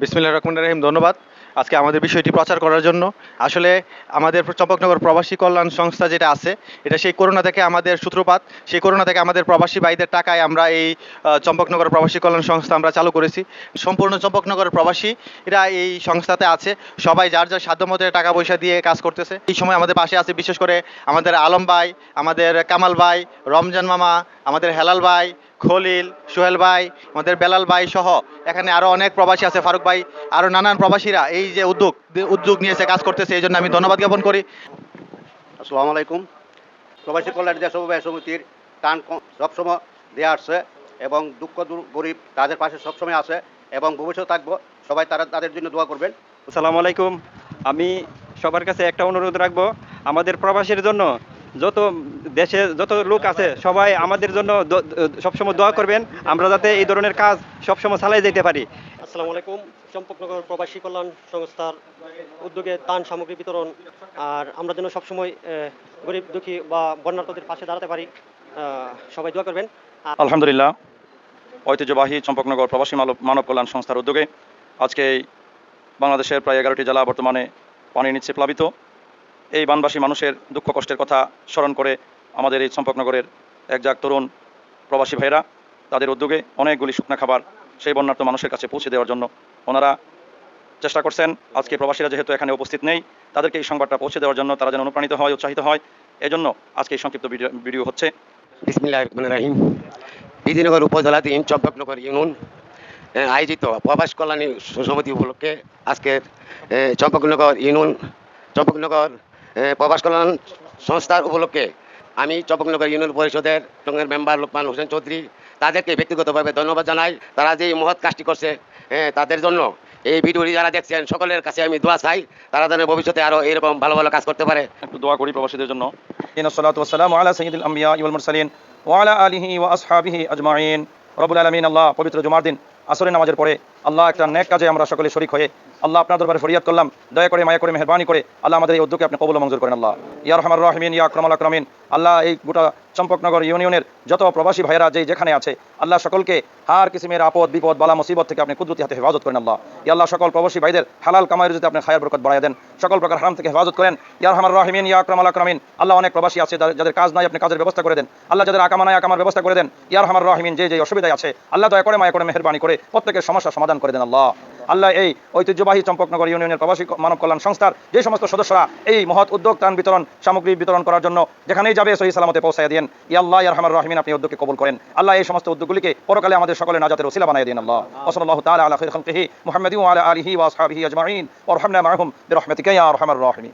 বিসমিল্লাহির রহমানির রহিম। ধন্যবাদ আজকে আমাদের বিষয়টি প্রচার করার জন্য। আসলে আমাদের চম্পকনগর প্রবাসী কল্যাণ সংস্থা যেটা আছে, এটা সেই করোনা থেকে আমাদের সূত্রপাত। সেই করোনা থেকে আমাদের প্রবাসী ভাইদের টাকায় আমরা এই চম্পকনগর প্রবাসী কল্যাণ সংস্থা আমরা চালু করেছি। সম্পূর্ণ চম্পকনগরের প্রবাসী এরা এই সংস্থাতে আছে। সবাই যার যার সাধ্যমতো টাকা পয়সা দিয়ে কাজ করতেছে। এই সময় আমাদের পাশে আছে বিশেষ করে আমাদের আলম ভাই, আমাদের কামাল ভাই, রমজান মামা, আমাদের হেলাল ভাই, খলিল, সোহেল ভাই, আমাদের বেলাল ভাই সহ এখানে আরো অনেক প্রবাসী আছে, ফারুক ভাই, আরো নানান প্রবাসীরা এই যে উদ্যোগ নিয়েছে, কাজ করতেছে, এই জন্য আমি ধন্যবাদ জ্ঞাপন করি। আসসালামু আলাইকুম। প্রবাসী কল্যাণ দেশবাসী সমিতির টান সবসময় দেওয়া আসছে এবং দুঃখ গরিব তাদের পাশে সবসময় আছে এবং ভবিষ্যৎ থাকবো। সবাই তাদের জন্য দোয়া করবেন। আসসালামু আলাইকুম। আমি সবার কাছে একটা অনুরোধ রাখবো, আমাদের প্রবাসীর জন্য যত দেশে যত লোক আছে সবাই আমাদের জন্য সবসময় দোয়া করবেন, আমরা যাতে এই ধরনের কাজ সবসময় চালিয়ে যেতে পারি। আসসালামু আলাইকুম। চম্পকনগর প্রবাসী কল্যাণ সংস্থার উদ্যোগে ত্রাণ সামগ্রী বিতরণ, আর আমরা যেন সবসময় গরিব দুঃখী বা বন্যার্তদের পাশে দাঁড়াতে পারি। সবাই দোয়া করবেন। আলহামদুলিল্লাহ, ঐতিহ্যবাহী চম্পকনগর প্রবাসী মানব কল্যাণ সংস্থার উদ্যোগে আজকে বাংলাদেশের প্রায় 11টি জেলা বর্তমানে পানির নিচে প্লাবিত। এই বানবাসী মানুষের দুঃখ কষ্টের কথা স্মরণ করে আমাদের এই চম্পকনগরের একজাক তরুণ প্রবাসী ভাইরা তাদের উদ্যোগে অনেকগুলি শুকনা খাবার সেই বন্যার্ত মানুষের কাছে পৌঁছে দেওয়ার জন্য ওনারা চেষ্টা করছেন। আজকে প্রবাসীরা যেহেতু এখানে উপস্থিত নেই, তাদেরকে এই সংবাদটা পৌঁছে দেওয়ার জন্য তারা যেন অনুপ্রাণিত হয়, উৎসাহিত হয়, এজন্য আজকে এই সংক্ষিপ্ত ভিডিও হচ্ছে। বিসমিল্লাহির রহমানির রহিম। বিধিনগর উপজেলাধীন চম্পকনগর ইউনিয়ন আয়োজিত প্রবাস কল্যাণী সমিতি উপলক্ষে আজকের চম্পকনগর প্রবাস কল্যাণ সংস্থার উপলক্ষে আমি চম্পকনগর ইউনিয়ন পরিষদের মেম্বার লোকমান হোসেন চৌধুরী তাদেরকে ব্যক্তিগতভাবে ধন্যবাদ জানাই। তারা যে মহৎ কাজটি করছে তাদের জন্য এই ভিডিওটি যারা দেখছেন সকলের কাছে আমি দোয়া চাই, তারা যেন ভবিষ্যতে আরও এরকম ভালো ভালো কাজ করতে পারে। একটু দোয়া করি প্রবাসীদের জন্য। ইন্নাস-সালাতু ওয়াস-সালামু আলা সাইয়্যিদিল আমবিয়া ওয়াল মুরসালিন ওয়া আলা আলিহি ওয়া আসহাবিহি আজমাইন। রব্বুল আলামিন, আল্লাহ পবিত্র জুমার দিন আসরের নামাজের পরে আল্লাহ একটা নেক কাজে আমরা সকলে শরীক হয়ে আল্লাহ আপনার দরবারে ফরিয়াদ করলাম, দয়া করে মায়া করে মেহেরবানি করে আল্লাহ আমাদের এই উদ্যোগে আপনি কবুল ও মঞ্জুর করেন। আল্লাহ ইয়া আরহামার রাহিমিন, ইয়া আকরামাল আকরামিন। আল্লাহ এই গোটা চম্পকনগর ইউনিয়নের যত প্রবাসী ভাইয়েরা যেখানে আছে আল্লাহ সকলকে হার কিসিমের আপদ বিপদ বালা মুসিবত থেকে আপনি কুদরতি হাতে হেফাজত করেন। আল্লাহ ইয়া আল্লাহ সকল প্রবাসী ভাইদের হালাল কামাইয়ের যদি আপনি খায়ের বরকত বাড়ায় দেন, সকল প্রকার হারাম থেকে হেফাজত করেন। ইয়া আরহামার রাহিমিন, ইয়া আকরামাল আকরামিন। আল্লাহ অনেক প্রবাসী আছে যাদের কাজ নাই, আপনি কাজের ব্যবস্থা করে দেন। আল্লাহ যাদের আকামা নাই, আকামার ব্যবস্থা করে দেন। ইয়া আরহামার রাহিমিন, যে অসুবিধায় আছে আল্লাহ দয়া করে মায়া করে মেহেরবানি করে প্রত্যেকের সমস্যা সমাধান করে দেন। আল্লাহ এই ঐতিহ্যবাহী চম্পকনগর ইউনিয়নের প্রবাসী মানব কল্যাণ সংস্থার যে সমস্ত সদস্যরা এই মহৎ উদ্যোগ ত্রাণ বিতরণ সামগ্রী বিতরণ করার জন্য যেখানেই যাবে সহি সালামতে পৌঁছায় দেন। ইয়া আল্লাহ ইয়া আরহামার রাহিমিন, আপনি উদ্যোগকে কবুল করেন। আল্লাহ এই সমস্ত উদ্যোগগুলিকে পরকালে আমাদের সকলের নাজাতের ওসিলা বানায় দিন। আল্লাহ সাল্লাল্লাহু তাআলা আলা খায়রি খালকিহি মুহাম্মাদিন ওয়া আলা আলিহি ওয়া আসহাবিহি আজমাইন ওয়ারহামনা মাআহুম বিরহমাতিকা ইয়া আরহামার রাহিমিন।